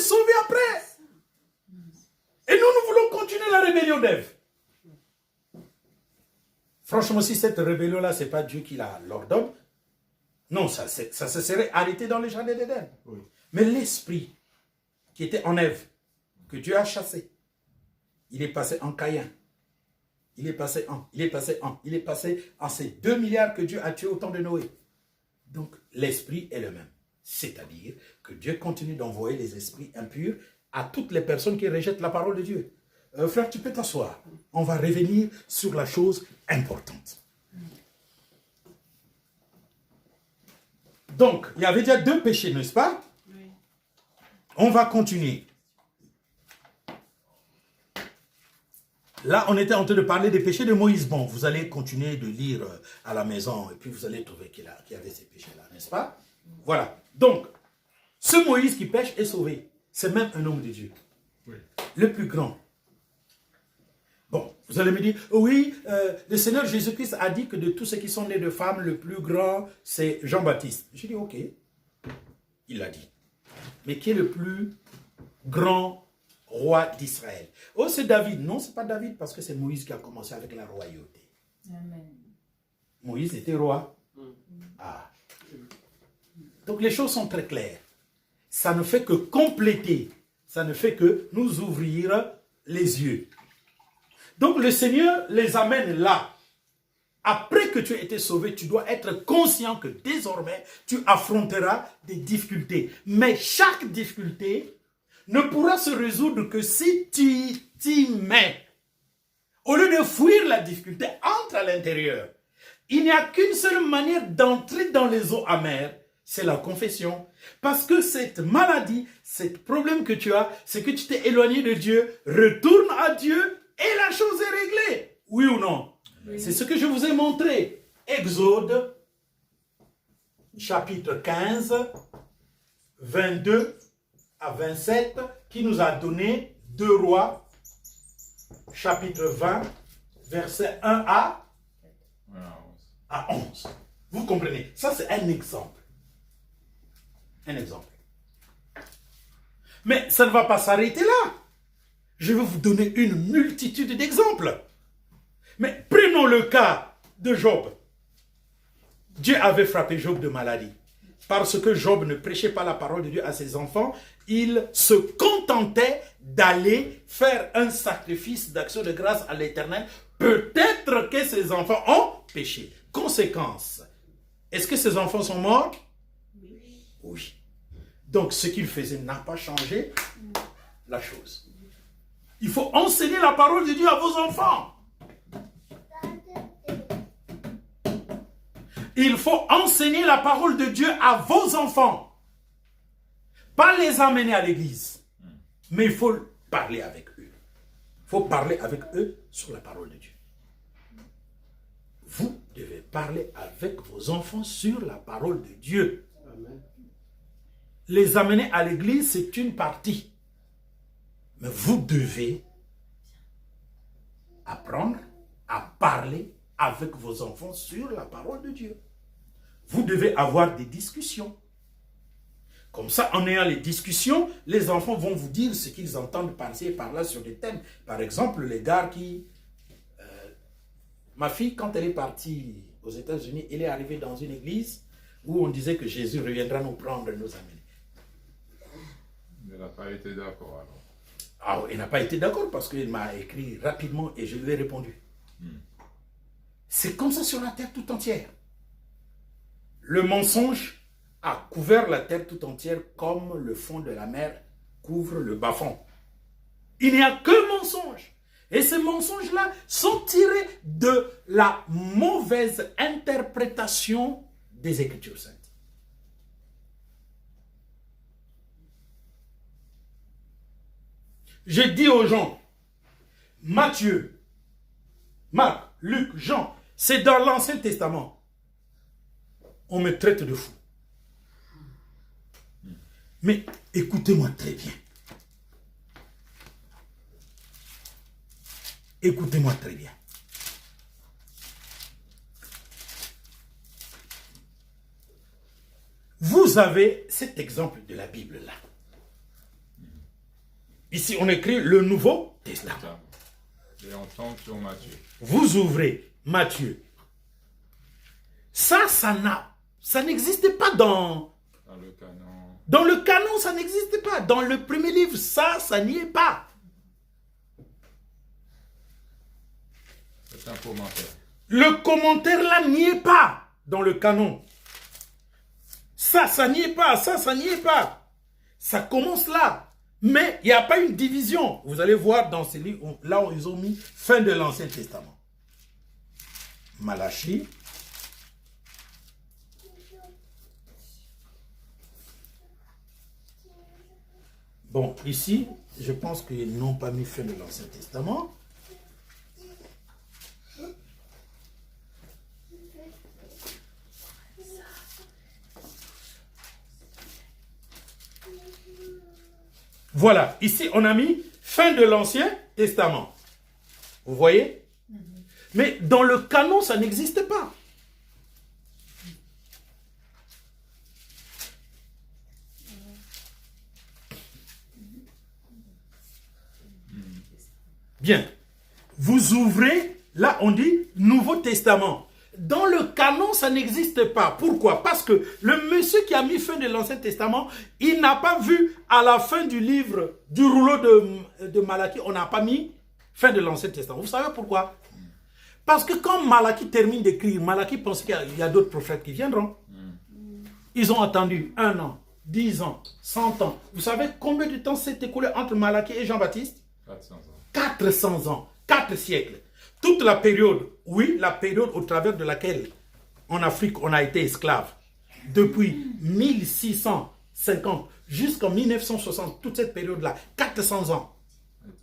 sauvé après. Et nous voulons continuer la rébellion d'Ève. Franchement, si cette rébellion-là, ce n'est pas Dieu qui l'ordonne, non, ça se serait arrêté dans le jardin d'Éden. Oui. Mais l'esprit qui était en Ève, que Dieu a chassé, il est passé en Caïn. Il est passé en ces 2 milliards que Dieu a tués au temps de Noé. Donc, l'esprit est le même. C'est-à-dire que Dieu continue d'envoyer les esprits impurs à toutes les personnes qui rejettent la parole de Dieu. Frère, tu peux t'asseoir. On va revenir sur la chose importante. Donc, il y avait déjà 2 péchés, n'est-ce pas? Oui. On va continuer. Là, on était en train de parler des péchés de Moïse. Bon, vous allez continuer de lire à la maison et puis vous allez trouver qu'il y avait ces péchés-là, n'est-ce pas? Voilà. Donc, ce Moïse qui pêche est sauvé. C'est même un homme de Dieu. Oui. Le plus grand. Bon, vous allez me dire, oui, le Seigneur Jésus-Christ a dit que de tous ceux qui sont nés de femmes, le plus grand, c'est Jean-Baptiste. Je dis, ok, il l'a dit. Mais qui est le plus grand roi d'Israël? Oh, c'est David. Non, ce n'est pas David, parce que c'est Moïse qui a commencé avec la royauté. Amen. Moïse était roi. Ah. Donc les choses sont très claires. Ça ne fait que compléter, ça ne fait que nous ouvrir les yeux. Donc le Seigneur les amène là. Après que tu aies été sauvé, tu dois être conscient que désormais, tu affronteras des difficultés. Mais chaque difficulté ne pourra se résoudre que si tu t'y mets. Au lieu de fuir la difficulté, entre à l'intérieur. Il n'y a qu'une seule manière d'entrer dans les eaux amères, c'est la confession. Parce que cette maladie, ce problème que tu as, c'est que tu t'es éloigné de Dieu, retourne à Dieu et la chose est réglée. Oui ou non? Oui. C'est ce que je vous ai montré. Exode, chapitre 15, 22 à 27, qui nous a donné 2 Rois, chapitre 20, verset 1 à 11. Vous comprenez? Ça, c'est un exemple. Un exemple. Mais ça ne va pas s'arrêter là. Je vais vous donner une multitude d'exemples. Mais prenons le cas de Job. Dieu avait frappé Job de maladie. Parce que Job ne prêchait pas la parole de Dieu à ses enfants, il se contentait d'aller faire un sacrifice d'action de grâce à l'Éternel. Peut-être que ses enfants ont péché. Conséquence, est-ce que ses enfants sont morts? Oui. Donc, ce qu'il faisait n'a pas changé la chose. Il faut enseigner la parole de Dieu à vos enfants. Il faut enseigner la parole de Dieu à vos enfants. Pas les amener à l'église. Mais il faut parler avec eux. Il faut parler avec eux sur la parole de Dieu. Vous devez parler avec vos enfants sur la parole de Dieu. Amen. Les amener à l'église, c'est une partie. Mais vous devez apprendre à parler avec vos enfants sur la parole de Dieu. Vous devez avoir des discussions. Comme ça, en ayant les discussions, les enfants vont vous dire ce qu'ils entendent passer par là sur des thèmes. Par exemple, les gars qui... ma fille, quand elle est partie aux États-Unis, elle est arrivée dans une église où on disait que Jésus reviendra nous prendre et nous amener. Elle n'a pas été d'accord alors. Ah, elle n'a pas été d'accord parce qu'il m'a écrit rapidement et je lui ai répondu. C'est comme ça sur la terre tout entière. Le mensonge a couvert la terre tout entière comme le fond de la mer couvre le bas-fond. Il n'y a que mensonge. Et ces mensonges-là sont tirés de la mauvaise interprétation des Écritures saintes. Je dis aux gens, Matthieu, Marc, Luc, Jean, c'est dans l'Ancien Testament. On me traite de fou. Mais écoutez-moi très bien. Écoutez-moi très bien. Vous avez cet exemple de la Bible là. Ici, on écrit le Nouveau Testament. Et on tombe sur Matthieu. Vous ouvrez Matthieu. Ça n'existe pas dans le canon. Dans le canon, ça n'existe pas. Dans le premier livre, ça n'y est pas. C'est un commentaire. Le commentaire là n'y est pas dans le canon. Ça n'y est pas. Ça n'y est pas. Ça commence là. Mais il n'y a pas une division. Vous allez voir dans ces livres, là où ils ont mis fin de l'Ancien Testament. Malachie. Bon, ici, je pense qu'ils n'ont pas mis fin de l'Ancien Testament. Voilà, ici, on a mis fin de l'Ancien Testament. Vous voyez? Mais dans le canon, ça n'existe pas. Bien. Vous ouvrez, là on dit Nouveau Testament. Dans le canon, ça n'existe pas. Pourquoi? Parce que le monsieur qui a mis fin de l'Ancien Testament, il n'a pas vu à la fin du livre, du rouleau de Malachie, on n'a pas mis fin de l'Ancien Testament. Vous savez pourquoi? Parce que quand Malachie termine d'écrire, Malachie pensait qu'il y a d'autres prophètes qui viendront. Ils ont attendu 1 an, 10 ans, 100 ans. Vous savez combien de temps s'est écoulé entre Malachie et Jean-Baptiste? 400 ans. 400 ans, 4 siècles. Toute la période, oui, la période au travers de laquelle en Afrique on a été esclave. Depuis 1650 jusqu'en 1960, toute cette période-là, 400 ans.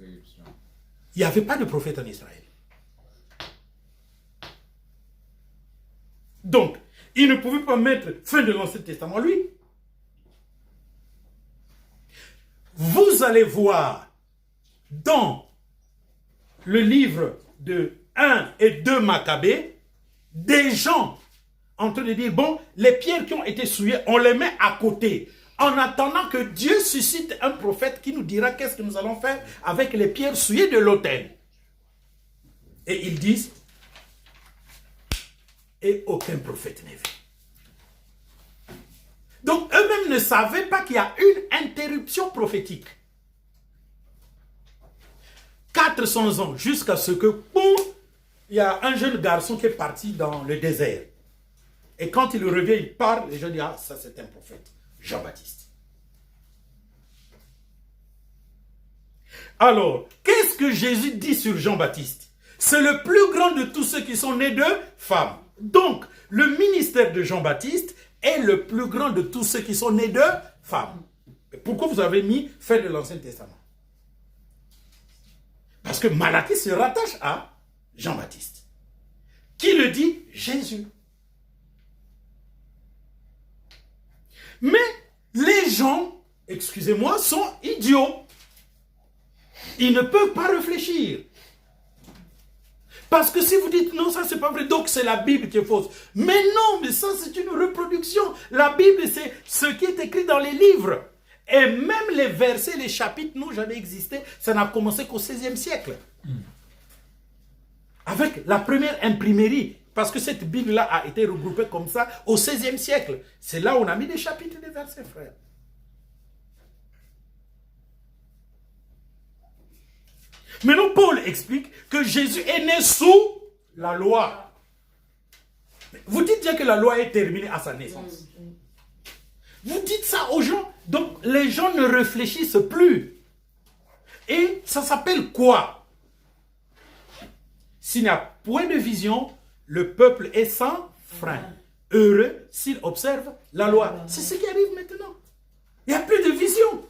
Il n'y avait pas de prophète en Israël. Donc, il ne pouvait pas mettre fin de l'Ancien Testament, lui. Vous allez voir dans le livre de 1 et 2 Maccabées, des gens en train de dire, bon, les pierres qui ont été souillées, on les met à côté, en attendant que Dieu suscite un prophète qui nous dira qu'est-ce que nous allons faire avec les pierres souillées de l'autel. Et ils disent, et aucun prophète n'est vu. Donc eux-mêmes ne savaient pas qu'il y a une interruption prophétique. 400 ans, jusqu'à ce que, boum, il y a un jeune garçon qui est parti dans le désert. Et quand il revient, il parle, les gens disent, ah, ça c'est un prophète, Jean-Baptiste. Alors, qu'est-ce que Jésus dit sur Jean-Baptiste? C'est le plus grand de tous ceux qui sont nés de femmes. Donc, le ministère de Jean-Baptiste est le plus grand de tous ceux qui sont nés de femmes. Et pourquoi vous avez mis fin de l'Ancien Testament? Parce que Malachie se rattache à Jean-Baptiste. Qui le dit? Jésus. Mais les gens, excusez-moi, sont idiots. Ils ne peuvent pas réfléchir. Parce que si vous dites non, ça c'est pas vrai, donc c'est la Bible qui est fausse. Mais non, mais ça c'est une reproduction. La Bible c'est ce qui est écrit dans les livres. Et même les versets, les chapitres n'ont jamais existé. Ça n'a commencé qu'au XVIe siècle. Avec la première imprimerie. Parce que cette Bible-là a été regroupée comme ça au XVIe siècle. C'est là où on a mis des chapitres et des versets, frère. Maintenant, Paul explique que Jésus est né sous la loi. Vous dites bien que la loi est terminée à sa naissance. Vous dites ça aux gens, donc les gens ne réfléchissent plus. Et ça s'appelle quoi? S'il n'y a point de vision, le peuple est sans frein. Heureux s'il observe la loi. C'est ce qui arrive maintenant. Il n'y a plus de vision.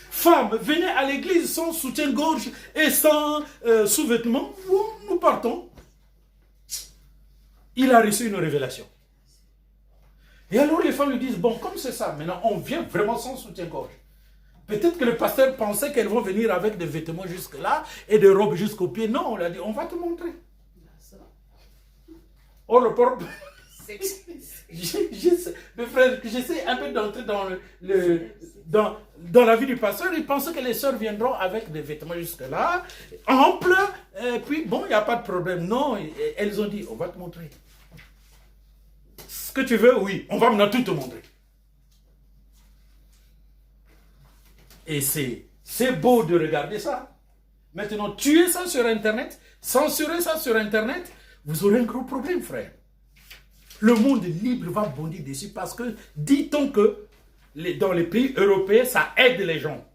Femmes, venez à l'église sans soutien-gorge et sans sous-vêtements. Nous partons. Il a reçu une révélation. Et alors les femmes lui disent, bon, comme c'est ça, maintenant on vient vraiment sans soutien-gorge. Peut-être que le pasteur pensait qu'elles vont venir avec des vêtements jusque-là et des robes jusqu'aux pieds. Non, on lui a dit, on va te montrer. Or le porte... mes frères, j'essaie un peu d'entrer dans la vie du pasteur. Ils pensent que les sœurs viendront avec des vêtements jusque-là, amples, et puis bon, il n'y a pas de problème. Non, elles ont dit, on va te montrer. Ce que tu veux, oui, on va maintenant tout te montrer. Et c'est beau de regarder ça. Maintenant, tuer ça sur Internet, censurer ça sur Internet, vous aurez un gros problème, frère. Le monde libre va bondir dessus parce que, dit-on que dans les pays européens, ça aide les gens.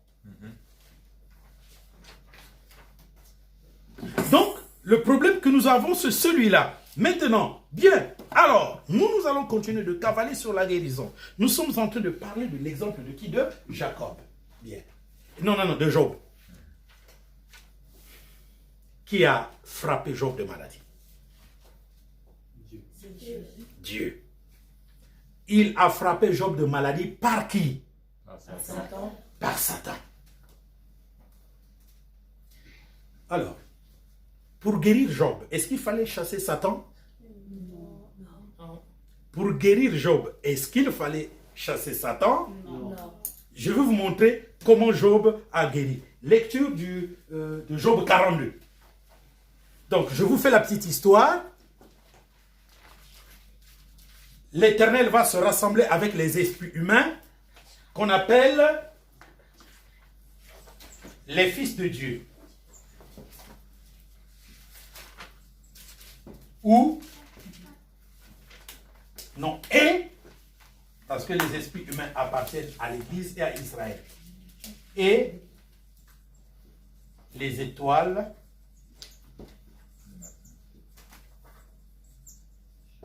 Donc, le problème que nous avons, c'est celui-là. Maintenant, bien, alors, nous allons continuer de cavaler sur la guérison. Nous sommes en train de parler de l'exemple de qui? De Jacob. Bien. Non, de Job. Qui a frappé Job de maladie? Dieu. Il a frappé Job de maladie par qui? Par Satan. Alors, pour guérir Job, est-ce qu'il fallait chasser Satan? Non. Pour guérir Job, est-ce qu'il fallait chasser Satan? Non. Je vais vous montrer comment Job a guéri. Lecture de Job 42. Donc, je vous fais la petite histoire. L'Éternel va se rassembler avec les esprits humains qu'on appelle les fils de Dieu. Ou, non, et, parce que les esprits humains appartiennent à l'Église et à Israël. Et les étoiles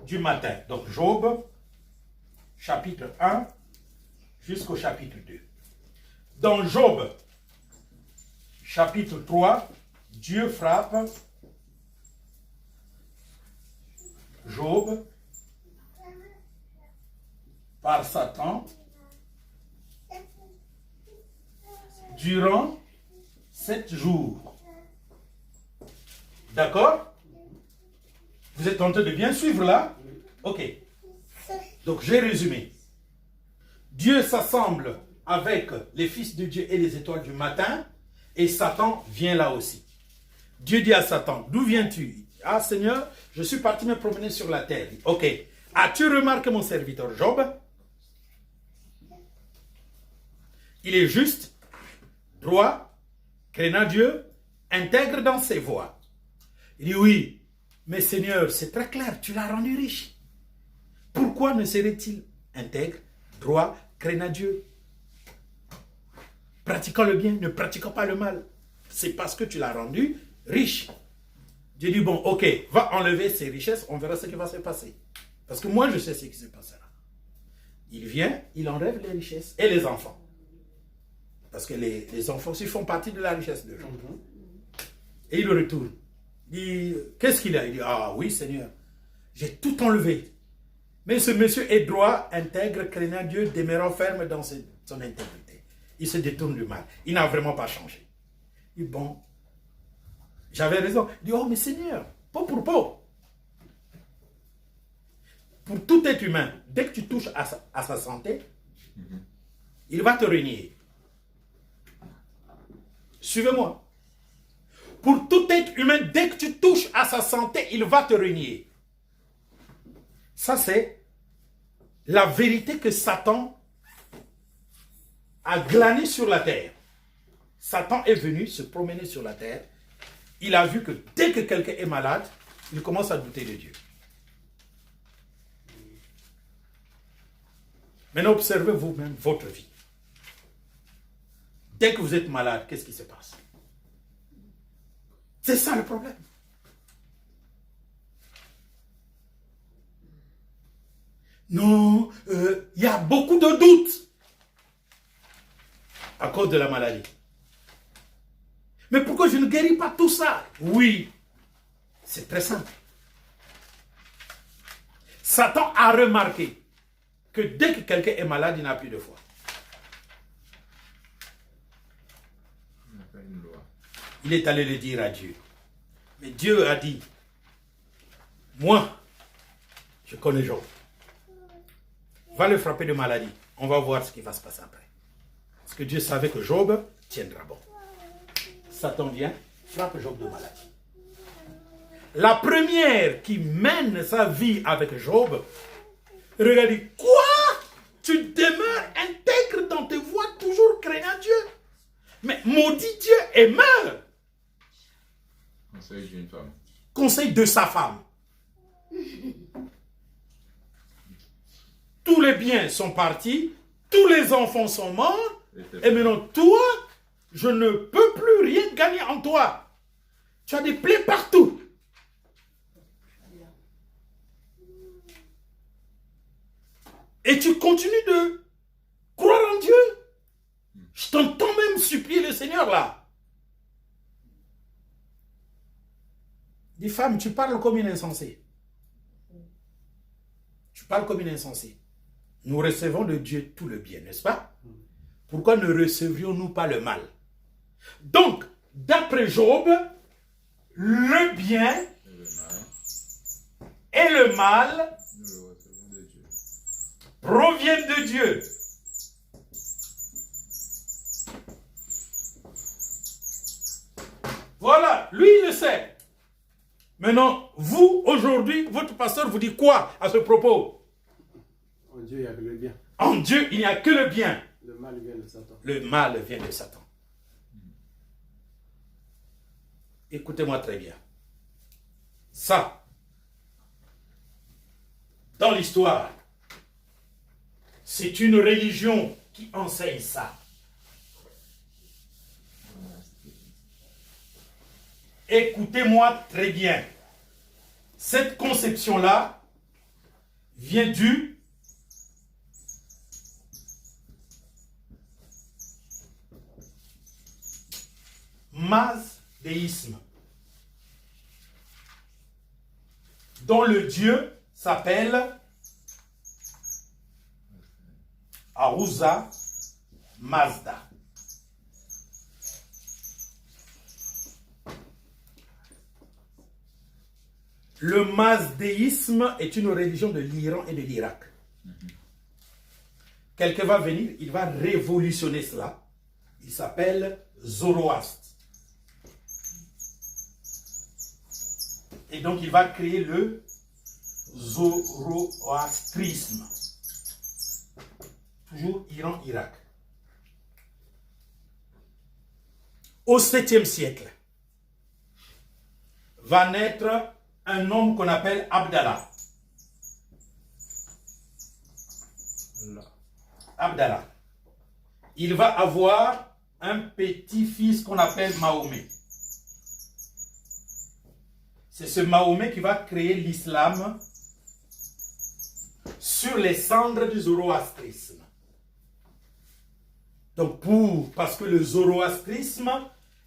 du matin. Donc Job, chapitre 1 jusqu'au chapitre 2. Dans Job, chapitre 3, Dieu frappe Job par Satan durant 7 jours. D'accord? Vous êtes en train de bien suivre là? Ok. Donc, j'ai résumé. Dieu s'assemble avec les fils de Dieu et les étoiles du matin, et Satan vient là aussi. Dieu dit à Satan, d'où viens-tu? Ah Seigneur, je suis parti me promener sur la terre. Ok. As-tu remarqué mon serviteur Job? Il est juste, droit, craignant Dieu, intègre dans ses voies. Il dit oui. Mais Seigneur, c'est très clair, tu l'as rendu riche. Pourquoi ne serait-il intègre, droit, craignant Dieu, pratiquant le bien, ne pratiquant pas le mal? C'est parce que tu l'as rendu riche. Dieu dit, bon, ok, va enlever ses richesses, on verra ce qui va se passer. Parce que moi, je sais ce qui se passera. Il vient, il enlève les richesses et les enfants. Parce que les enfants aussi font partie de la richesse de Job. Et il le retourne. Il dit, qu'est-ce qu'il a? Il dit, ah oui Seigneur, j'ai tout enlevé. Mais ce monsieur est droit, intègre, craignant Dieu, demeurant ferme dans son intégrité. Il se détourne du mal. Il n'a vraiment pas changé. Il dit, bon, j'avais raison. Il dit, oh mais Seigneur, peau pour peau. Pour tout être humain, dès que tu touches à sa santé, il va te renier. Suivez-moi. Pour tout être humain, dès que tu touches à sa santé, il va te renier. Ça, c'est la vérité que Satan a glanée sur la terre. Satan est venu se promener sur la terre. Il a vu que dès que quelqu'un est malade, il commence à douter de Dieu. Maintenant, observez vous-même votre vie. Dès que vous êtes malade, qu'est-ce qui se passe? C'est ça le problème. Non, il y a beaucoup de doutes à cause de la maladie. Mais pourquoi je ne guéris pas tout ça? Oui, c'est très simple. Satan a remarqué que dès que quelqu'un est malade, il n'a plus de foi. Il est allé le dire à Dieu. Mais Dieu a dit, moi, je connais Job. va le frapper de maladie. On va voir ce qui va se passer après. Parce que Dieu savait que Job tiendra bon. Satan vient, frappe Job de maladie. La première qui mène sa vie avec Job, regardez, quoi? Tu demeures intègre dans tes voies, toujours craignant Dieu. Mais maudit Dieu et meurt. Conseil d'une femme. Conseil de sa femme. Tous les biens sont partis, tous les enfants sont morts, et maintenant toi, je ne peux plus rien gagner en toi. Tu as des plaies partout. Et tu continues de croire en Dieu. Je t'entends même supplier le Seigneur là. Dis femme, tu parles comme une insensée. Tu parles comme une insensée. Nous recevons de Dieu tout le bien, n'est-ce pas? Pourquoi ne recevrions-nous pas le mal? Donc, d'après Job, le bien et le mal proviennent de Dieu. Voilà, lui il le sait. Maintenant, vous, aujourd'hui, votre pasteur vous dit quoi à ce propos? En Dieu, il n'y a que le bien. En Dieu, il n'y a que le bien. Le mal vient de Satan. Le mal vient de Satan. Écoutez-moi très bien. Ça, dans l'histoire, c'est une religion qui enseigne ça. Écoutez-moi très bien. Cette conception-là vient du mazdéisme, dont le dieu s'appelle Ahura Mazda. Le mazdéisme est une religion de l'Iran et de l'Irak. Quelqu'un va venir, il va révolutionner cela. Il s'appelle Zoroastre. Et donc il va créer le zoroastrisme. Toujours Iran-Irak. Au 7e siècle, va naître un homme qu'on appelle Abdallah. Abdallah. Il va avoir un petit-fils qu'on appelle Mahomet. C'est ce Mahomet qui va créer l'islam sur les cendres du zoroastrisme. Donc parce que le zoroastrisme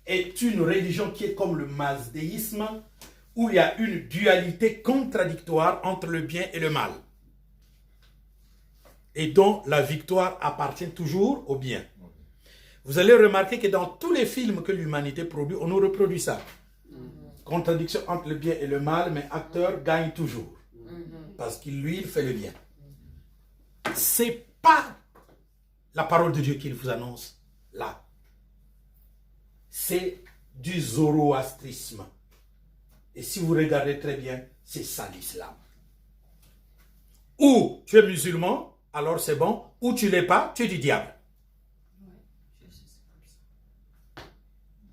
est une religion qui est comme le mazdéisme, où il y a une dualité contradictoire entre le bien et le mal. Et dont la victoire appartient toujours au bien. Vous allez remarquer que dans tous les films que l'humanité produit, on nous reproduit ça. Contradiction entre le bien et le mal, mais acteur gagne toujours. Parce qu'il, lui, il fait le bien. C'est pas la parole de Dieu qu'il vous annonce là. C'est du zoroastrisme. Et si vous regardez très bien, c'est ça l'islam. Ou tu es musulman, alors c'est bon. Ou tu ne l'es pas, tu es du diable.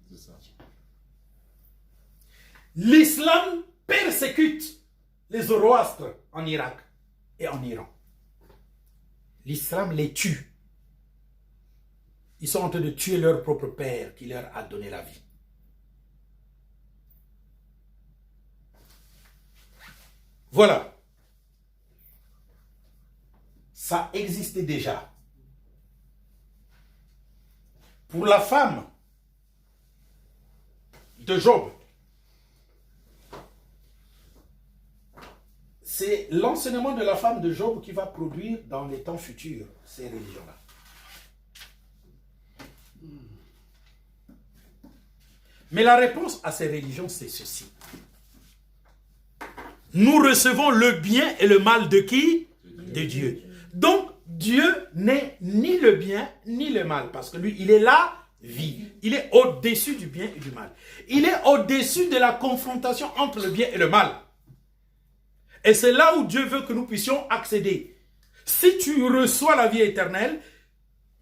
C'est ça. L'islam persécute les zoroastres en Irak et en Iran. L'islam les tue. Ils sont en train de tuer leur propre père qui leur a donné la vie. Voilà. Ça existait déjà. Pour la femme de Job, c'est l'enseignement de la femme de Job qui va produire dans les temps futurs ces religions-là. Mais la réponse à ces religions, c'est ceci. Nous recevons le bien et le mal de qui? De Dieu. Donc, Dieu n'est ni le bien ni le mal, parce que lui, il est la vie. Il est au-dessus du bien et du mal. Il est au-dessus de la confrontation entre le bien et le mal. Et c'est là où Dieu veut que nous puissions accéder. Si tu reçois la vie éternelle,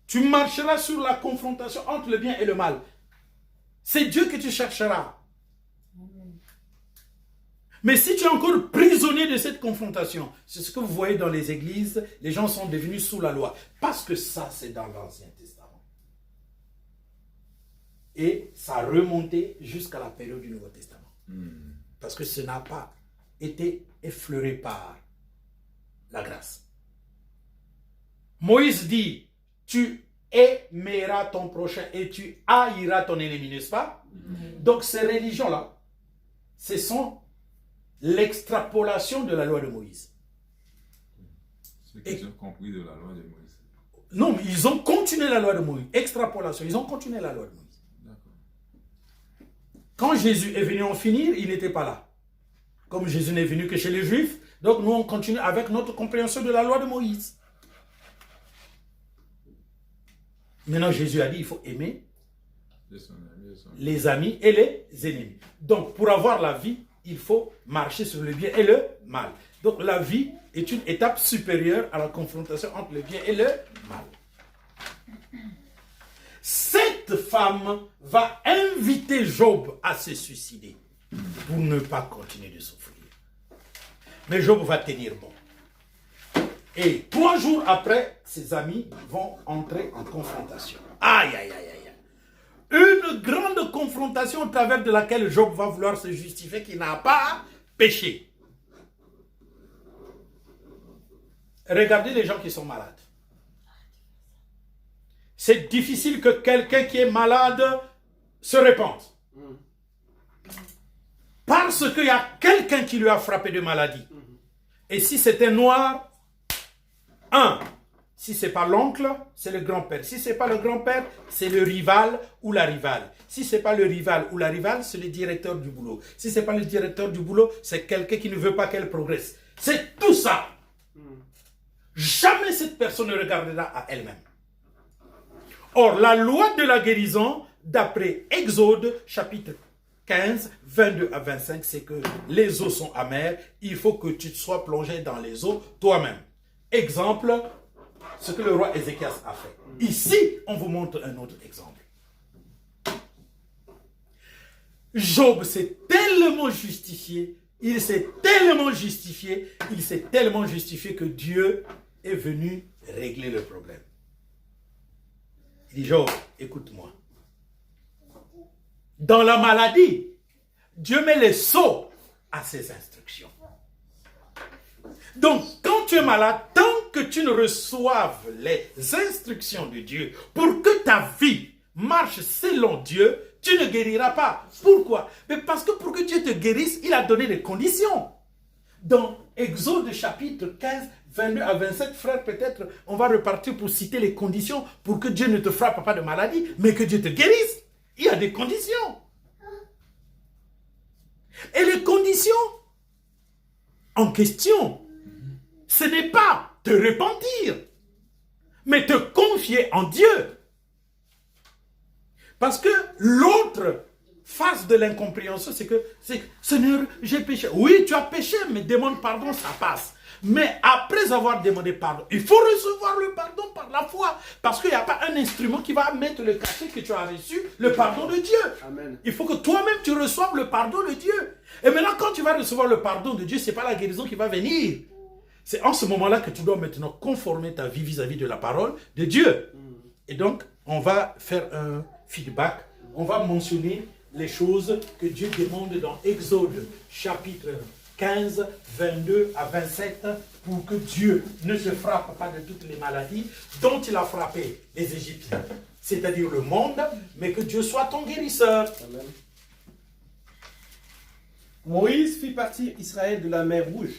tu marcheras sur la confrontation entre le bien et le mal. C'est Dieu que tu chercheras. Mais si tu es encore prisonnier de cette confrontation, c'est ce que vous voyez dans les églises, les gens sont devenus sous la loi. Parce que ça, c'est dans l'Ancien Testament. Et ça a remonté jusqu'à la période du Nouveau Testament. Parce que ce n'a pas été effleuré par la grâce. Moïse dit, tu aimeras ton prochain et tu haïras ton ennemi, n'est-ce pas? Donc ces religions-là, ce sont l'extrapolation de la loi de Moïse. Ceux qui ont compris de la loi de Moïse. Non, mais ils ont continué la loi de Moïse. Extrapolation, ils ont continué la loi de Moïse. Quand Jésus est venu en finir, il n'était pas là. Comme Jésus n'est venu que chez les Juifs, donc nous on continue avec notre compréhension de la loi de Moïse. Maintenant Jésus a dit il faut aimer les amis et les ennemis. Donc pour avoir la vie, il faut marcher sur le bien et le mal. Donc la vie est une étape supérieure à la confrontation entre le bien et le mal. Cette femme va inviter Job à se suicider pour ne pas continuer de souffrir. Mais Job va tenir bon. Et 3 jours après, ses amis vont entrer en confrontation. Aïe, aïe, aïe, aïe. Une grande confrontation au travers de laquelle Job va vouloir se justifier qu'il n'a pas péché. Regardez les gens qui sont malades. C'est difficile que quelqu'un qui est malade se répande. Parce qu'il y a quelqu'un qui lui a frappé de maladie. Et si c'était noir, si ce n'est pas l'oncle, c'est le grand-père. Si ce n'est pas le grand-père, c'est le rival ou la rivale. Si ce n'est pas le rival ou la rivale, c'est le directeur du boulot. Si ce n'est pas le directeur du boulot, c'est quelqu'un qui ne veut pas qu'elle progresse. C'est tout ça. Jamais cette personne ne regardera à elle-même. Or, la loi de la guérison, d'après Exode, chapitre 15, 22 à 25, c'est que les eaux sont amères, il faut que tu sois plongé dans les eaux toi-même. Exemple, ce que le roi Ézéchias a fait. Ici, on vous montre un autre exemple. Job s'est tellement justifié, il s'est tellement justifié que Dieu est venu régler le problème. Il dit, Job, écoute-moi. Dans la maladie, Dieu met les sceaux à ses instructions. Donc, quand tu es malade, tant que tu ne reçoives les instructions de Dieu pour que ta vie marche selon Dieu, tu ne guériras pas. Pourquoi? Mais parce que pour que Dieu te guérisse, il a donné des conditions. Dans Exode chapitre 15, 22 à 27, frère, peut-être on va repartir pour citer les conditions pour que Dieu ne te frappe pas de maladie, mais que Dieu te guérisse. Il y a des conditions. Et les conditions en question, ce n'est pas te repentir, mais te confier en Dieu. Parce que l'autre face de l'incompréhension, c'est que, Seigneur, j'ai péché. Oui, tu as péché, mais demande pardon, ça passe. Mais après avoir demandé pardon, il faut recevoir le pardon par la foi. Parce qu'il n'y a pas un instrument qui va mettre le cachet que tu as reçu, le pardon de Dieu. Amen. Il faut que toi-même tu reçoives le pardon de Dieu. Et maintenant, quand tu vas recevoir le pardon de Dieu, ce n'est pas la guérison qui va venir. C'est en ce moment-là que tu dois maintenant conformer ta vie vis-à-vis de la parole de Dieu. Et donc, on va faire un feedback. On va mentionner les choses que Dieu demande dans Exode chapitre 15, 22 à 27 pour que Dieu ne se frappe pas de toutes les maladies dont il a frappé les Égyptiens, c'est-à-dire le monde, mais que Dieu soit ton guérisseur. Amen. Moïse fit partir Israël de la mer Rouge.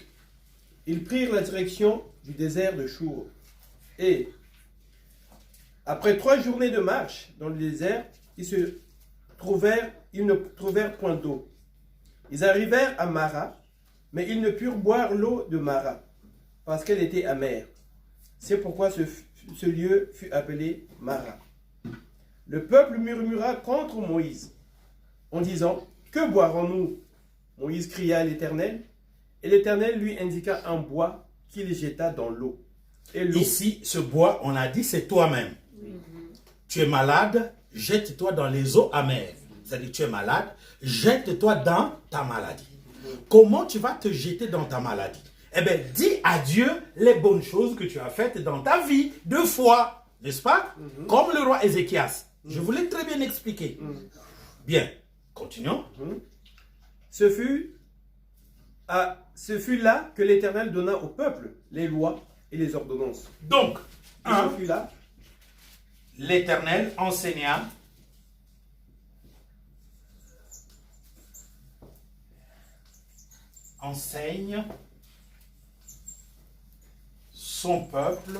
Ils prirent la direction du désert de Chour. Et, après 3 journées de marche dans le désert, ils ne trouvèrent point d'eau. Ils arrivèrent à Mara, mais ils ne purent boire l'eau de Mara, parce qu'elle était amère. C'est pourquoi ce lieu fut appelé Mara. Le peuple murmura contre Moïse, en disant, « Que boirons-nous » Moïse cria à l'Éternel, et l'Éternel lui indiqua un bois qu'il jeta dans l'eau. Et l'eau... Ici, ce bois, on a dit, c'est toi-même. Tu es malade, jette-toi dans les eaux amères. C'est-à-dire, tu es malade, jette-toi dans ta maladie. Comment tu vas te jeter dans ta maladie? Eh bien, dis à Dieu les bonnes choses que tu as faites dans ta vie de foi. N'est-ce pas? Comme le roi Ézéchias. Je vous l'ai très bien expliqué. Bien, continuons. Ce fut là que l'Éternel donna au peuple les lois et les ordonnances. Donc, Ce fut là. l'Éternel enseigna enseigne son peuple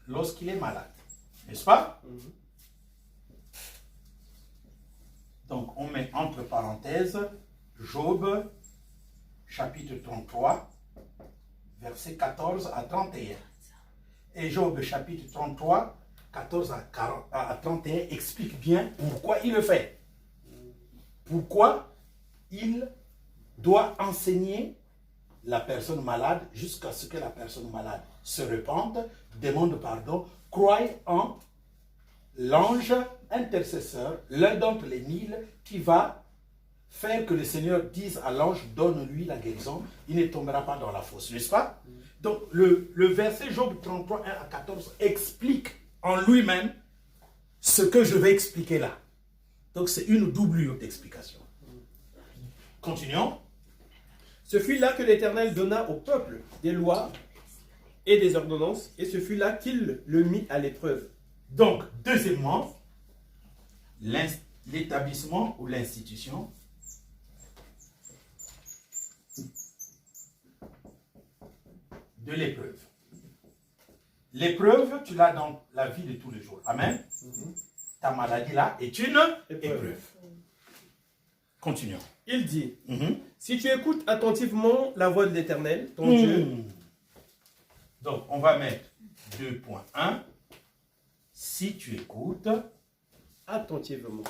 lorsqu'il est malade. N'est-ce pas? Donc, on met entre parenthèses Job, chapitre 33, versets 14 à 31. Et Job, chapitre 33, 14 à 31, explique bien pourquoi il le fait. Pourquoi il doit enseigner la personne malade jusqu'à ce que la personne malade se repente, demande pardon, croie en l'ange intercesseur, l'un d'entre les 1000, qui va faire que le Seigneur dise à l'ange, donne-lui la guérison, il ne tombera pas dans la fosse, n'est-ce pas? Donc le verset Job 33, 1 à 14 explique en lui-même ce que je vais expliquer là. Donc c'est une doublure d'explication. Continuons. Ce fut là que l'Éternel donna au peuple des lois et des ordonnances, et ce fut là qu'il le mit à l'épreuve. Donc, deuxièmement, l'établissement ou l'institution de l'épreuve. L'épreuve, tu l'as dans la vie de tous les jours. Amen. Ta maladie là est une épreuve. Continuons. Il dit, si tu écoutes attentivement la voix de l'Éternel, ton Dieu... Donc, on va mettre 2.1. Si tu écoutes attentivement.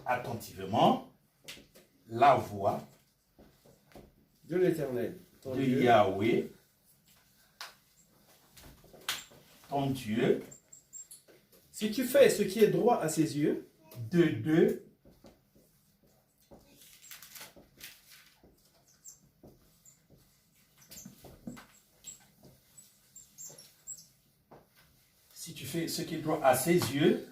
Attentivement la voix de l'Éternel, de Yahweh, ton Dieu, si tu fais ce qui est droit à ses yeux, si tu fais ce qui est droit à ses yeux,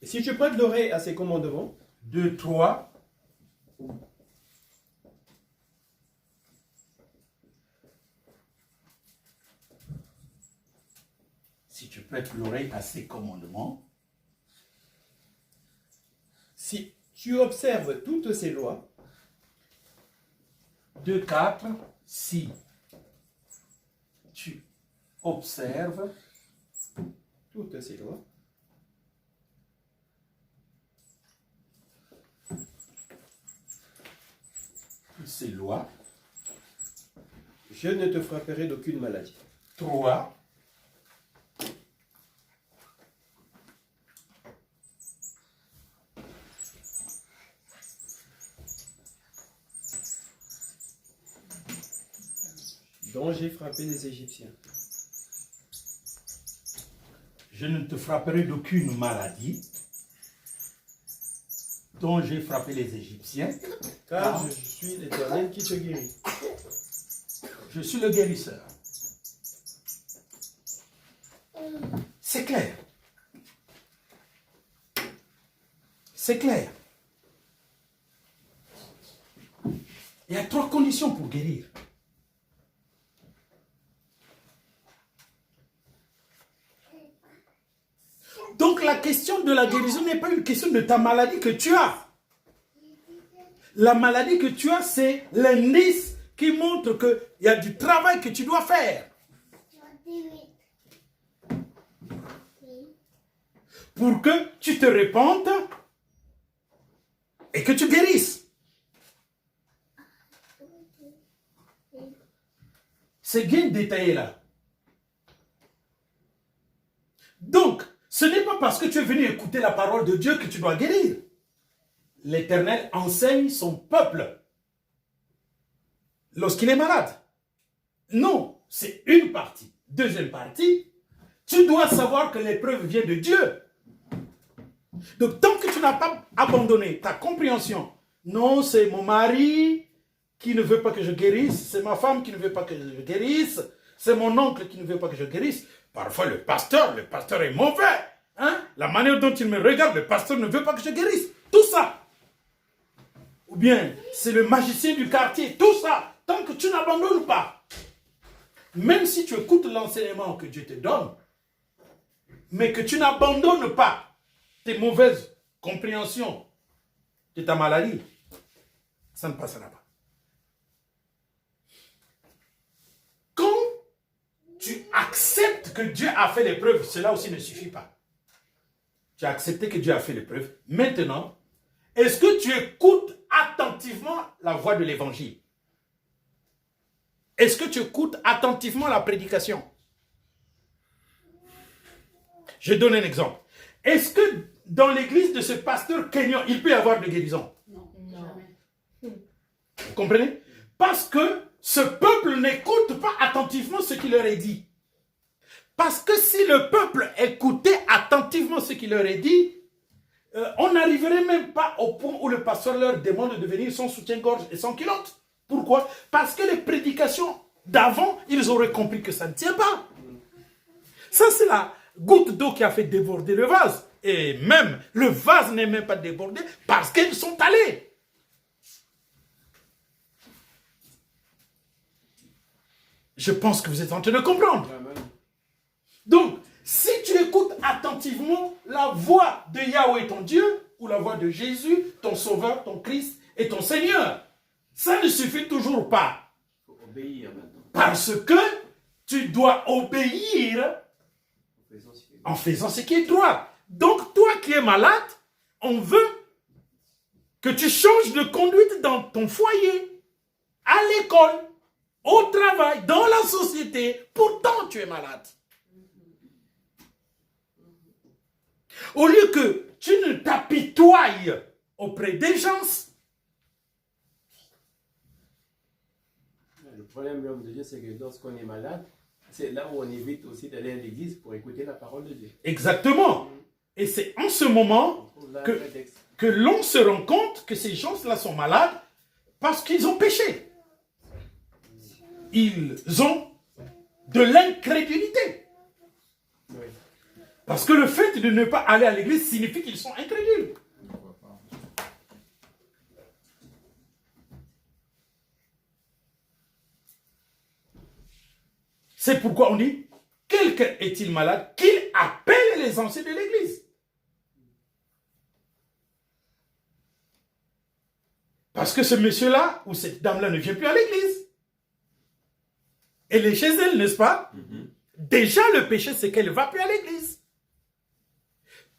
et si tu prêtes l'oreille à ses commandements, 3, si tu prêtes l'oreille à ses commandements, si tu observes toutes ses lois, 4, si tu observes toutes ses lois, ces lois, je ne te frapperai d'aucune maladie. 3, dont j'ai frappé les Égyptiens. je ne te frapperai d'aucune maladie dont j'ai frappé les Égyptiens, Car je suis l'Éternel qui te guérit. Je suis le guérisseur. C'est clair. C'est clair. Il y a 3 conditions pour guérir. Donc la question de la guérison n'est pas une question de ta maladie que tu as. La maladie que tu as, c'est l'indice qui montre qu'il y a du travail que tu dois faire. pour que tu te répandes et que tu guérisses. C'est bien détaillé là. Donc, ce n'est pas parce que tu es venu écouter la parole de Dieu que tu dois guérir. L'Éternel enseigne son peuple lorsqu'il est malade. Non, c'est une partie. Deuxième partie, tu dois savoir que l'épreuve vient de Dieu. Donc, tant que tu n'as pas abandonné ta compréhension, non, c'est mon mari qui ne veut pas que je guérisse, c'est ma femme qui ne veut pas que je guérisse, c'est mon oncle qui ne veut pas que je guérisse. Parfois, le pasteur est mauvais. Hein? La manière dont il me regarde, le pasteur ne veut pas que je guérisse. Tout ça. Ou bien, c'est le magicien du quartier. Tout ça, tant que tu n'abandonnes pas. Même si tu écoutes l'enseignement que Dieu te donne, mais que tu n'abandonnes pas tes mauvaises compréhensions de ta maladie, ça ne passera pas. Quand tu acceptes que Dieu a fait l'épreuve, cela aussi ne suffit pas. Tu as accepté que Dieu a fait l'épreuve. Maintenant, est-ce que tu écoutes attentivement la voix de l'évangile? Est-ce que tu écoutes attentivement la prédication? Je donne un exemple. Est-ce que dans l'église de ce pasteur Kenyan, il peut y avoir de guérison? Non, jamais. Vous comprenez? Parce que ce peuple n'écoute pas attentivement ce qui leur est dit. Parce que si le peuple écoutait attentivement ce qui leur est dit, on n'arriverait même pas au point où le pasteur leur demande de venir sans soutien-gorge et sans culotte. Pourquoi? Parce que les prédications d'avant, ils auraient compris que ça ne tient pas. Ça, c'est la goutte d'eau qui a fait déborder le vase. Et même, le vase n'est même pas débordé parce qu'ils sont allés. Je pense que vous êtes en train de comprendre. Donc, si tu écoutes attentivement la voix de Yahweh ton Dieu, ou la voix de Jésus, ton Sauveur, ton Christ et ton Seigneur, ça ne suffit toujours pas. Il faut obéir maintenant. Parce que tu dois obéir en faisant ce qui est droit. Donc, toi qui es malade, on veut que tu changes de conduite dans ton foyer, à l'école, au travail, dans la société. Pourtant, tu es malade. Au lieu que tu ne t'apitoies auprès des gens. Le problème, l'homme de Dieu, c'est que lorsqu'on est malade, c'est là où on évite aussi d'aller à l'église pour écouter la parole de Dieu. Exactement. Et c'est en ce moment que l'on se rend compte que ces gens-là sont malades parce qu'ils ont péché. Ils ont de l'incrédulité. Oui. Parce que le fait de ne pas aller à l'église signifie qu'ils sont incrédules. C'est pourquoi on dit, quelqu'un est-il malade, qu'il appelle les anciens de l'église. Parce que ce monsieur-là ou cette dame-là ne vient plus à l'église. Elle est chez elle, n'est-ce pas? Déjà, le péché, c'est qu'elle ne va plus à l'église.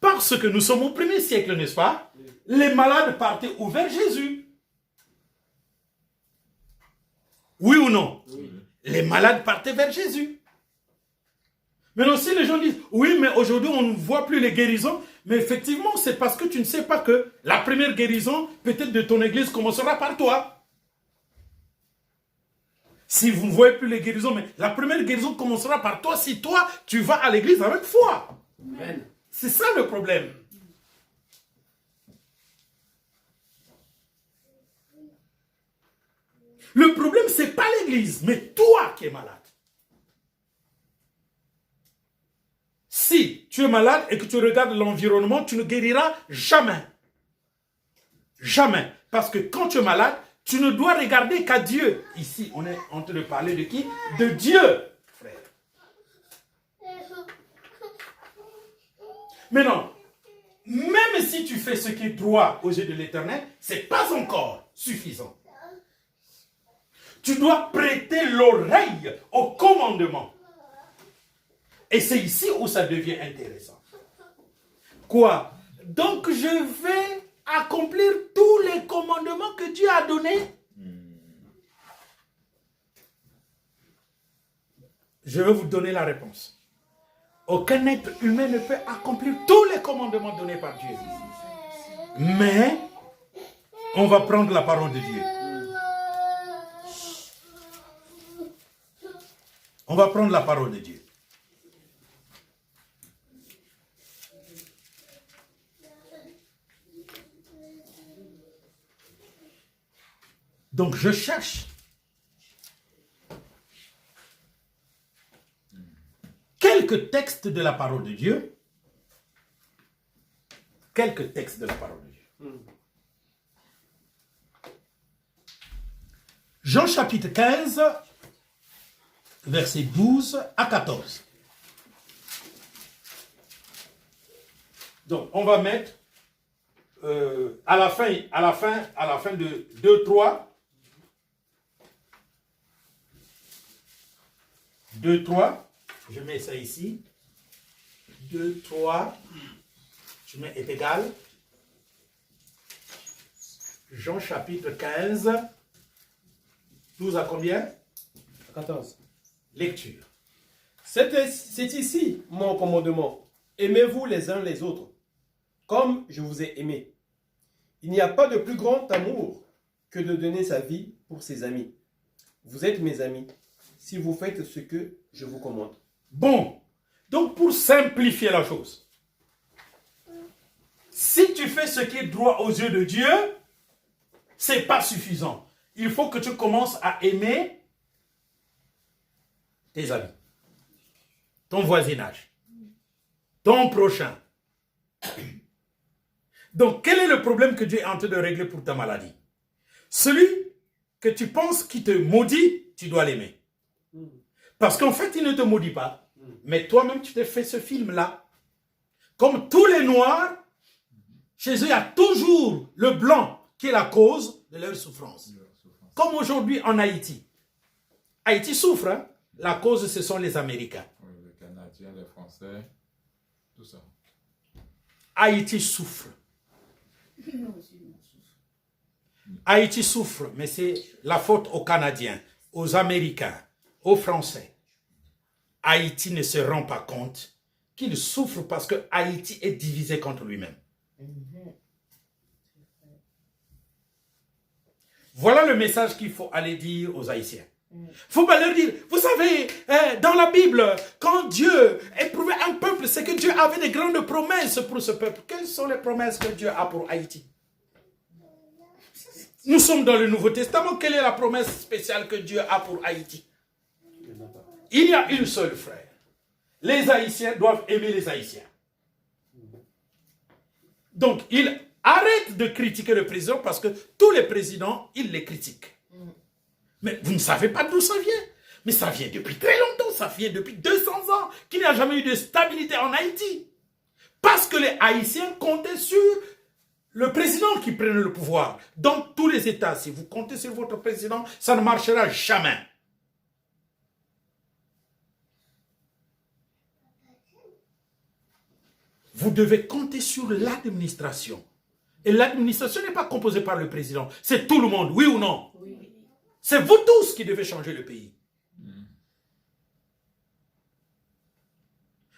Parce que nous sommes au 1er siècle, n'est-ce pas? Les malades partaient où? Vers Jésus. Oui ou non? Oui. Les malades partaient vers Jésus. Maintenant, si les gens disent, oui, mais aujourd'hui, on ne voit plus les guérisons, mais effectivement, c'est parce que tu ne sais pas que la première guérison, peut-être de ton église, commencera par toi. Si vous ne voyez plus les guérisons, mais la première guérison commencera par toi si toi, tu vas à l'église avec foi. Amen. C'est ça le problème. Le problème, ce n'est pas l'église, mais toi qui es malade. Si tu es malade et que tu regardes l'environnement, tu ne guériras jamais. Jamais. Parce que quand tu es malade, tu ne dois regarder qu'à Dieu. Ici, on est en train de parler de qui? De Dieu, frère. Maintenant, même si tu fais ce qui est droit aux yeux de l'Éternel, ce n'est pas encore suffisant. Tu dois prêter l'oreille au commandement. Et c'est ici où ça devient intéressant. Quoi? Donc je vais accomplir tous les commandements que Dieu a donnés. Je vais vous donner la réponse. Aucun être humain ne peut accomplir tous les commandements donnés par Dieu. Mais on va prendre la parole de Dieu. On va prendre la parole de Dieu. Donc je cherche quelques textes de la parole de Dieu. Quelques textes de la parole de Dieu. Jean chapitre 15, versets 12 à 14. Donc on va mettre à la fin de 2, 3. 2, 3. Je mets ça ici. 2, 3. Je mets est égal. Jean chapitre 15. 12 à combien? 14. Lecture. C'est ici mon commandement. Aimez-vous les uns les autres, comme je vous ai aimé. Il n'y a pas de plus grand amour que de donner sa vie pour ses amis. Vous êtes mes amis, si vous faites ce que je vous commande. Bon, donc pour simplifier la chose, si tu fais ce qui est droit aux yeux de Dieu, c'est pas suffisant. Il faut que tu commences à aimer tes amis, ton voisinage, ton prochain. Donc, quel est le problème que Dieu est en train de régler pour ta maladie? Celui que tu penses qui te maudit, tu dois l'aimer. Parce qu'en fait, il ne te maudit pas. Mais toi-même, tu t'es fait ce film-là. Comme tous les Noirs, chez eux, il y a toujours le blanc qui est la cause de leur souffrance. Comme aujourd'hui en Haïti. Haïti souffre, hein? La cause, ce sont les Américains. Oui, les Canadiens, les Français, tout ça. Haïti souffre. Haïti souffre, mais c'est la faute aux Canadiens, aux Américains, aux Français. Haïti ne se rend pas compte qu'il souffre parce que Haïti est divisé contre lui-même. Voilà le message qu'il faut aller dire aux Haïtiens. Il faut pas leur dire, vous savez, dans la Bible, quand Dieu éprouvait un peuple, c'est que Dieu avait des grandes promesses pour ce peuple. Quelles sont les promesses que Dieu a pour Haïti? Nous sommes dans le Nouveau Testament. Quelle est la promesse spéciale que Dieu a pour Haïti? Il y a une seule, frère. Les Haïtiens doivent aimer les Haïtiens. Donc, il arrête de critiquer le président parce que tous les présidents, ils les critiquent. Mais vous ne savez pas d'où ça vient. Mais ça vient depuis très longtemps. Ça vient depuis 200 ans qu'il n'y a jamais eu de stabilité en Haïti. Parce que les Haïtiens comptaient sur le président qui prenait le pouvoir. Dans tous les États, si vous comptez sur votre président, ça ne marchera jamais. Vous devez compter sur l'administration. Et l'administration n'est pas composée par le président. C'est tout le monde, oui ou non? Oui. C'est vous tous qui devez changer le pays.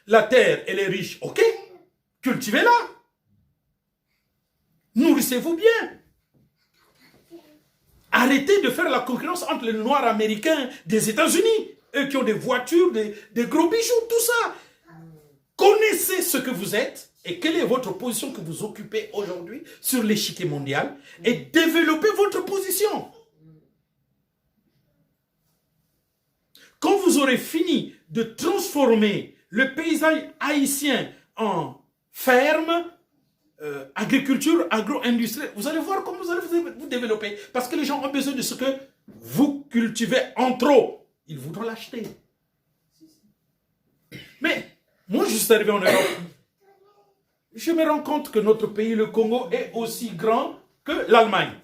La terre, elle est riche, ok? Cultivez-la. Nourrissez-vous bien. Arrêtez de faire la concurrence entre les Noirs américains des États-Unis. Eux qui ont des voitures, des gros bijoux, tout ça. Connaissez ce que vous êtes et quelle est votre position que vous occupez aujourd'hui sur l'échiquier mondial et développez votre position. Quand vous aurez fini de transformer le paysage haïtien en ferme, agriculture, agro-industrielle, vous allez voir comment vous allez vous développer. Parce que les gens ont besoin de ce que vous cultivez en trop. Ils voudront l'acheter. Mais moi, je suis arrivé en Europe. Je me rends compte que notre pays, le Congo, est aussi grand que l'Allemagne.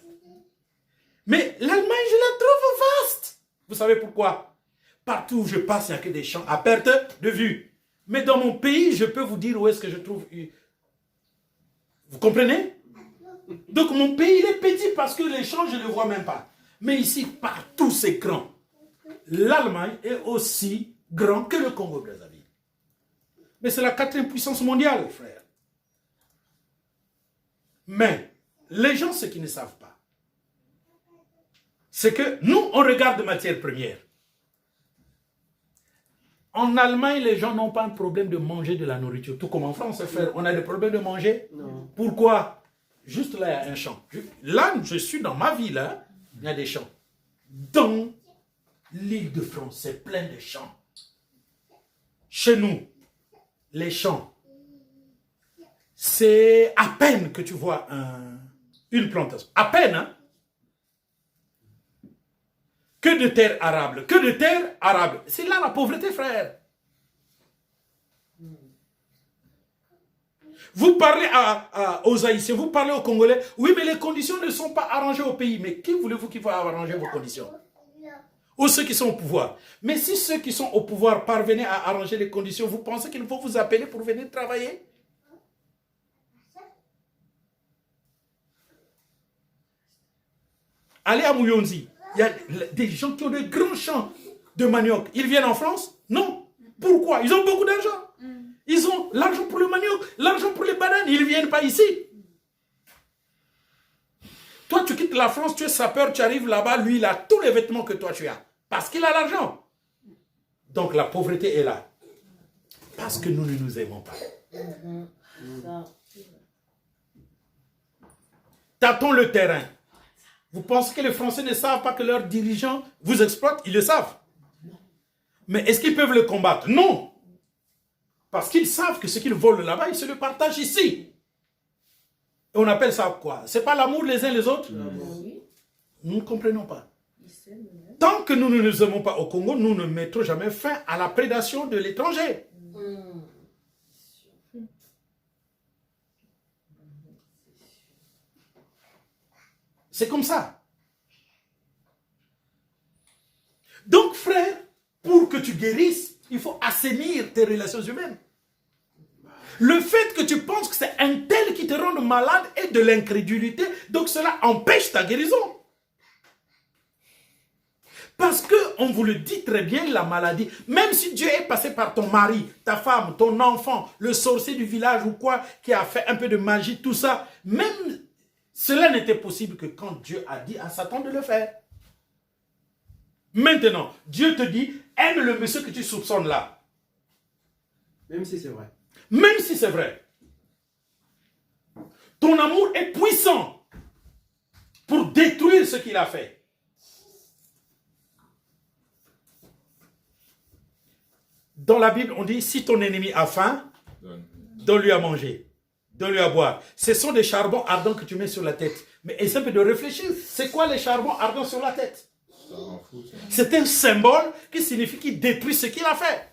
Mais l'Allemagne, je la trouve vaste. Vous savez pourquoi? Partout où je passe, il n'y a que des champs à perte de vue. Mais dans mon pays, je peux vous dire où est-ce que je trouve Vous comprenez? Donc mon pays, il est petit parce que les champs, je ne les vois même pas. Mais ici, partout, c'est grand. L'Allemagne est aussi grand que le Congo-Brazzaville. Mais c'est la 4e puissance mondiale, frère. Mais les gens, ce qu'ils ne savent pas, c'est que nous, on regarde de matières premières. En Allemagne, les gens n'ont pas un problème de manger de la nourriture. Tout comme en France, frère, on a des problèmes de manger. Non. Pourquoi? Juste là, il y a un champ. Là, je suis dans ma ville, hein, il y a des champs. Dans l'île de France, c'est plein de champs. Chez nous, les champs, c'est à peine que tu vois une plantation. À peine, hein? Que de terre arable. Que de terre arable. C'est là la pauvreté, frère. Vous parlez aux Haïtiens, vous parlez aux Congolais. Oui, mais les conditions ne sont pas arrangées au pays. Mais qui voulez-vous qui va arranger vos conditions? Ou ceux qui sont au pouvoir. Mais si ceux qui sont au pouvoir parvenaient à arranger les conditions, vous pensez qu'il faut vous appeler pour venir travailler? Allez à Mouyonzi. Il y a des gens qui ont de grands champs de manioc. Ils viennent en France? Non. Pourquoi? Ils ont beaucoup d'argent. Ils ont l'argent pour le manioc, l'argent pour les bananes. Ils ne viennent pas ici. Toi, tu quittes la France, tu es sapeur, tu arrives là-bas, lui, il a tous les vêtements que toi, tu as. Parce qu'il a l'argent. Donc, la pauvreté est là. Parce que nous ne nous aimons pas. Tâtons le terrain. Vous pensez que les Français ne savent pas que leurs dirigeants vous exploitent? Ils le savent. Mais est-ce qu'ils peuvent le combattre? Non. Parce qu'ils savent que ce qu'ils volent là-bas, ils se le partagent ici. Et on appelle ça quoi? C'est pas l'amour les uns les autres? Nous ne comprenons pas. Tant que nous ne nous aimons pas au Congo, nous ne mettrons jamais fin à la prédation de l'étranger. C'est comme ça. Donc, frère, pour que tu guérisses, il faut assainir tes relations humaines. Le fait que tu penses que c'est un tel qui te rend malade est de l'incrédulité, donc cela empêche ta guérison. Parce que, on vous le dit très bien, la maladie, même si Dieu est passé par ton mari, ta femme, ton enfant, le sorcier du village ou quoi, qui a fait un peu de magie, tout ça, même cela n'était possible que quand Dieu a dit à Satan de le faire. Maintenant, Dieu te dit, aime le monsieur que tu soupçonnes là. Même si c'est vrai. Même si c'est vrai. Ton amour est puissant pour détruire ce qu'il a fait. Dans la Bible, on dit, si ton ennemi a faim, donne-lui à manger, donne-lui à boire. Ce sont des charbons ardents que tu mets sur la tête. Mais essaie un peu de réfléchir, c'est quoi les charbons ardents sur la tête? C'est un symbole qui signifie qu'il détruit ce qu'il a fait.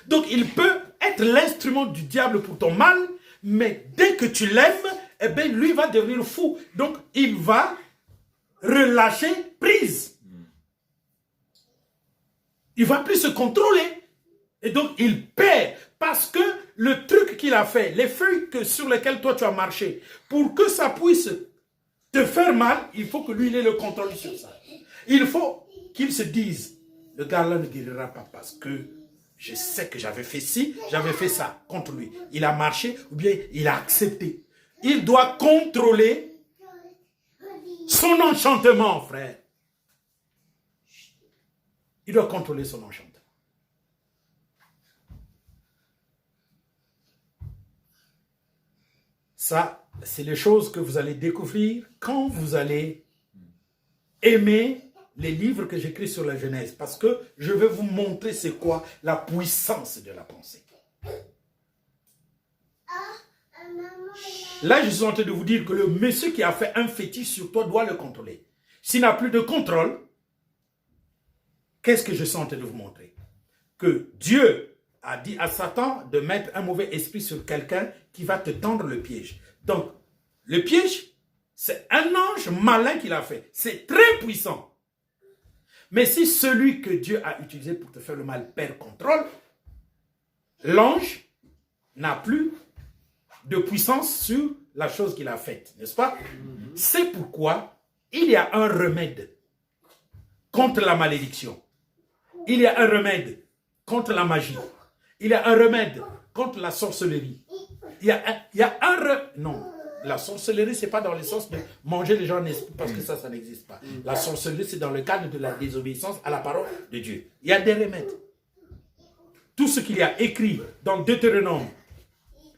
Donc il peut être l'instrument du diable pour ton mal, mais dès que tu l'aimes, eh bien, lui va devenir fou. Donc il va relâcher prise. Il ne va plus se contrôler. Et donc il perd. Parce que le truc qu'il a fait, les feuilles sur lesquelles toi tu as marché, pour que ça puisse te faire mal, il faut que lui il ait le contrôle sur ça. Il faut qu'il se dise, le gars-là ne guérira pas parce que je sais que j'avais fait ci, j'avais fait ça contre lui. Il a marché ou bien il a accepté. Il doit contrôler son enchantement, frère. Il doit contrôler son enchantement. Ça, c'est les choses que vous allez découvrir quand vous allez aimer les livres que j'écris sur la Genèse. Parce que je vais vous montrer c'est quoi la puissance de la pensée. Là, je suis en train de vous dire que le monsieur qui a fait un fétiche sur toi doit le contrôler. S'il n'a plus de contrôle, qu'est-ce que je suis en train de vous montrer? Que Dieu a dit à Satan de mettre un mauvais esprit sur quelqu'un qui va te tendre le piège. Donc, le piège, c'est un ange malin qui l'a fait. C'est très puissant. Mais si celui que Dieu a utilisé pour te faire le mal perd contrôle, l'ange n'a plus de puissance sur la chose qu'il a faite, n'est-ce pas? C'est pourquoi il y a un remède contre la malédiction. Il y a un remède contre la magie. Il y a un remède contre la sorcellerie. Il y a un non, la sorcellerie, c'est pas dans le sens de manger les gens en esprit, parce que ça n'existe pas. La sorcellerie, c'est dans le cadre de la désobéissance à la parole de Dieu. Il y a des remèdes. Tout ce qu'il y a écrit dans Deutéronome,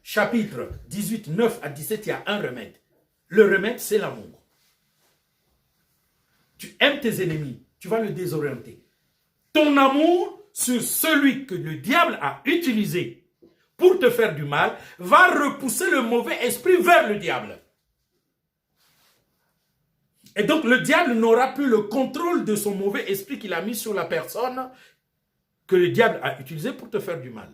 chapitre 18, 9 à 17, il y a un remède. Le remède, c'est l'amour. Tu aimes tes ennemis, tu vas le désorienter. Ton amour sur celui que le diable a utilisé pour te faire du mal, va repousser le mauvais esprit vers le diable. Et donc le diable n'aura plus le contrôle de son mauvais esprit qu'il a mis sur la personne que le diable a utilisé pour te faire du mal.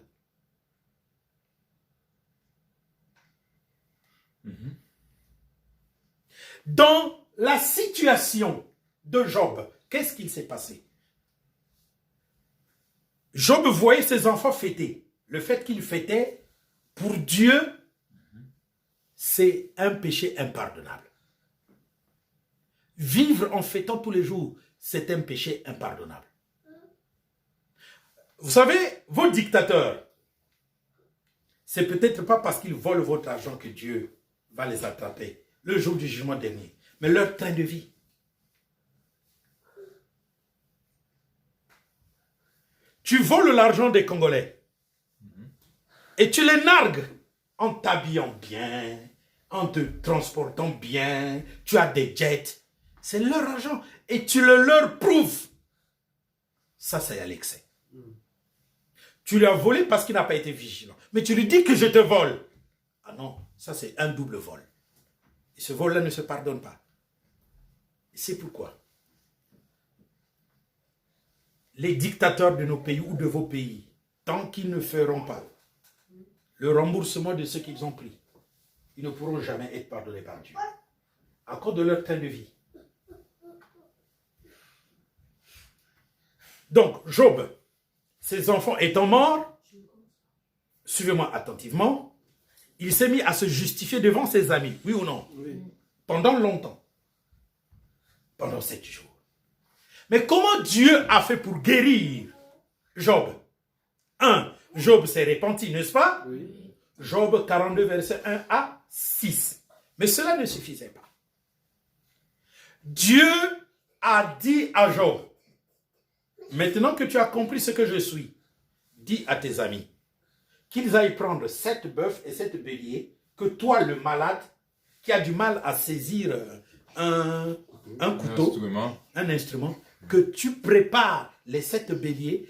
Dans la situation de Job, qu'est-ce qu'il s'est passé? Job voyait ses enfants fêter. Le fait qu'il fêtait, pour Dieu, c'est un péché impardonnable. Vivre en fêtant tous les jours, c'est un péché impardonnable. Vous savez, vos dictateurs, c'est peut-être pas parce qu'ils volent votre argent que Dieu va les attraper le jour du jugement dernier, mais leur train de vie. Tu voles l'argent des Congolais et tu les nargues en t'habillant bien, en te transportant bien, tu as des jets. C'est leur argent et tu le leur prouves. Ça, c'est à l'excès. Tu lui as volé parce qu'il n'a pas été vigilant. Mais tu lui dis que je te vole. Ah non, ça c'est un double vol. Et ce vol-là ne se pardonne pas. Et c'est pourquoi les dictateurs de nos pays ou de vos pays, tant qu'ils ne feront pas le remboursement de ce qu'ils ont pris, ils ne pourront jamais être pardonnés par Dieu. À cause de leur train de vie. Donc, Job, ses enfants étant morts, suivez-moi attentivement, il s'est mis à se justifier devant ses amis, oui ou non? Oui. Pendant longtemps. Pendant 7 jours. Mais comment Dieu a fait pour guérir Job? 1. Job s'est repenti, n'est-ce pas? Oui. Job 42, verset 1 à 6. Mais cela ne suffisait pas. Dieu a dit à Job, maintenant que tu as compris ce que je suis, dis à tes amis qu'ils aillent prendre 7 bœufs et 7 béliers, que toi, le malade, qui a du mal à saisir un couteau, un instrument, que tu prépares les 7 béliers,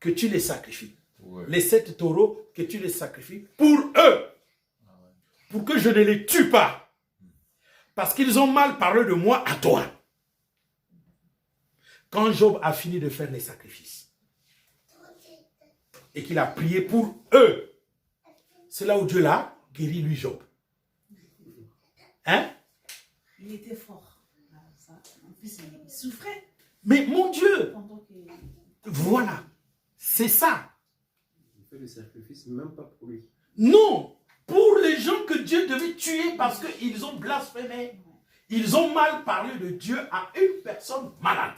que tu les sacrifies. Ouais. Les 7 taureaux, que tu les sacrifies pour eux. Pour que je ne les tue pas. Parce qu'ils ont mal parlé de moi à toi. Quand Job a fini de faire les sacrifices et qu'il a prié pour eux, c'est là où Dieu l'a guéri, lui, Job. Hein? Il était fort. En plus, il souffrait. Mais mon Dieu, voilà, c'est ça. Il fait le sacrifice même pas pour lui. Non, pour les gens que Dieu devait tuer parce qu'ils ont blasphémé. Ils ont mal parlé de Dieu à une personne malade.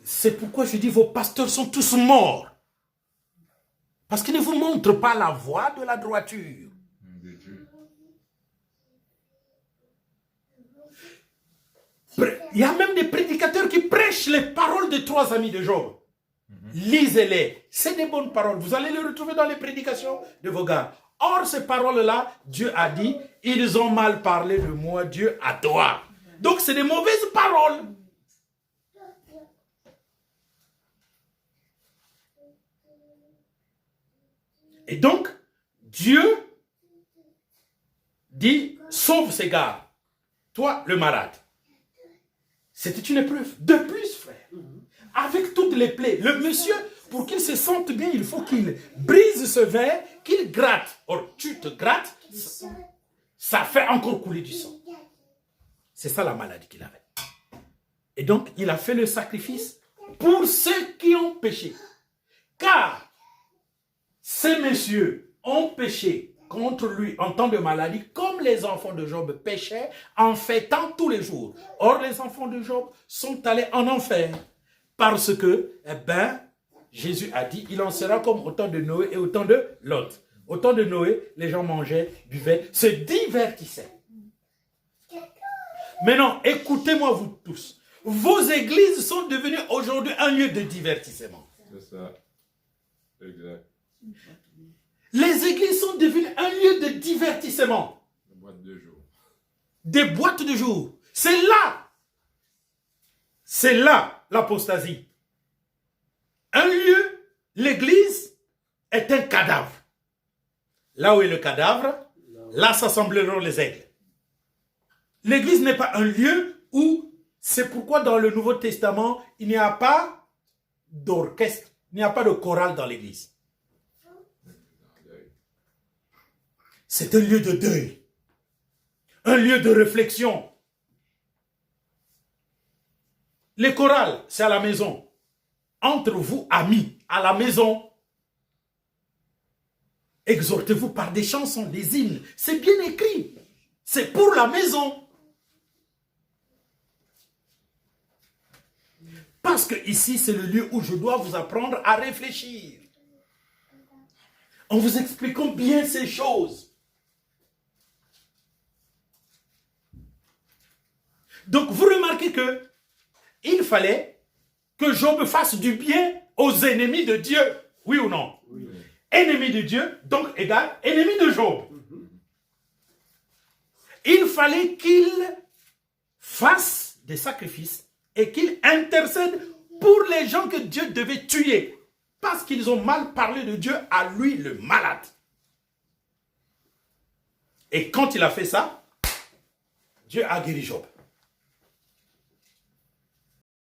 C'est pourquoi je dis vos pasteurs sont tous morts. Parce qu'ils ne vous montrent pas la voie de la droiture. Il y a même des prédicateurs qui prêchent les paroles des 3 amis de Job. Lisez-les. C'est des bonnes paroles. Vous allez les retrouver dans les prédications de vos gars. Or, ces paroles-là, Dieu a dit, ils ont mal parlé de moi, Dieu à toi. Donc, c'est des mauvaises paroles. Et donc, Dieu dit, sauve ces gars. Toi, le malade. C'était une épreuve. De plus, frère, avec toutes les plaies, le monsieur, pour qu'il se sente bien, il faut qu'il brise ce verre, qu'il gratte. Or, tu te grattes, ça fait encore couler du sang. C'est ça la maladie qu'il avait. Et donc, il a fait le sacrifice pour ceux qui ont péché. Car ces messieurs ont péché contre lui en temps de maladie, comme les enfants de Job péchaient en fêtant tous les jours. Or, les enfants de Job sont allés en enfer, parce que, Jésus a dit, il en sera comme au temps de Noé et au temps de Lot. Au temps de Noé, les gens mangeaient, buvaient, se divertissaient. Maintenant, écoutez-moi vous tous. Vos églises sont devenues aujourd'hui un lieu de divertissement. C'est ça. Exact. Les églises sont devenues un lieu de divertissement. La boîte de jour. Des boîtes de jour. C'est là l'apostasie. Un lieu, l'église est un cadavre. Là où est le cadavre, là s'assembleront les aigles. L'église n'est pas un lieu où, c'est pourquoi dans le Nouveau Testament, il n'y a pas d'orchestre, il n'y a pas de chorale dans l'église. C'est un lieu de deuil, un lieu de réflexion. Les chorales, c'est à la maison. Entre vous, amis, à la maison. Exhortez-vous par des chansons, des hymnes. C'est bien écrit. C'est pour la maison. Parce que ici, c'est le lieu où je dois vous apprendre à réfléchir. En vous expliquant bien ces choses. Donc, vous remarquez que il fallait que Job fasse du bien aux ennemis de Dieu. Oui ou non? Oui. Ennemi de Dieu, donc égal ennemi de Job. Il fallait qu'il fasse des sacrifices et qu'il intercède pour les gens que Dieu devait tuer. Parce qu'ils ont mal parlé de Dieu à lui, le malade. Et quand il a fait ça, Dieu a guéri Job.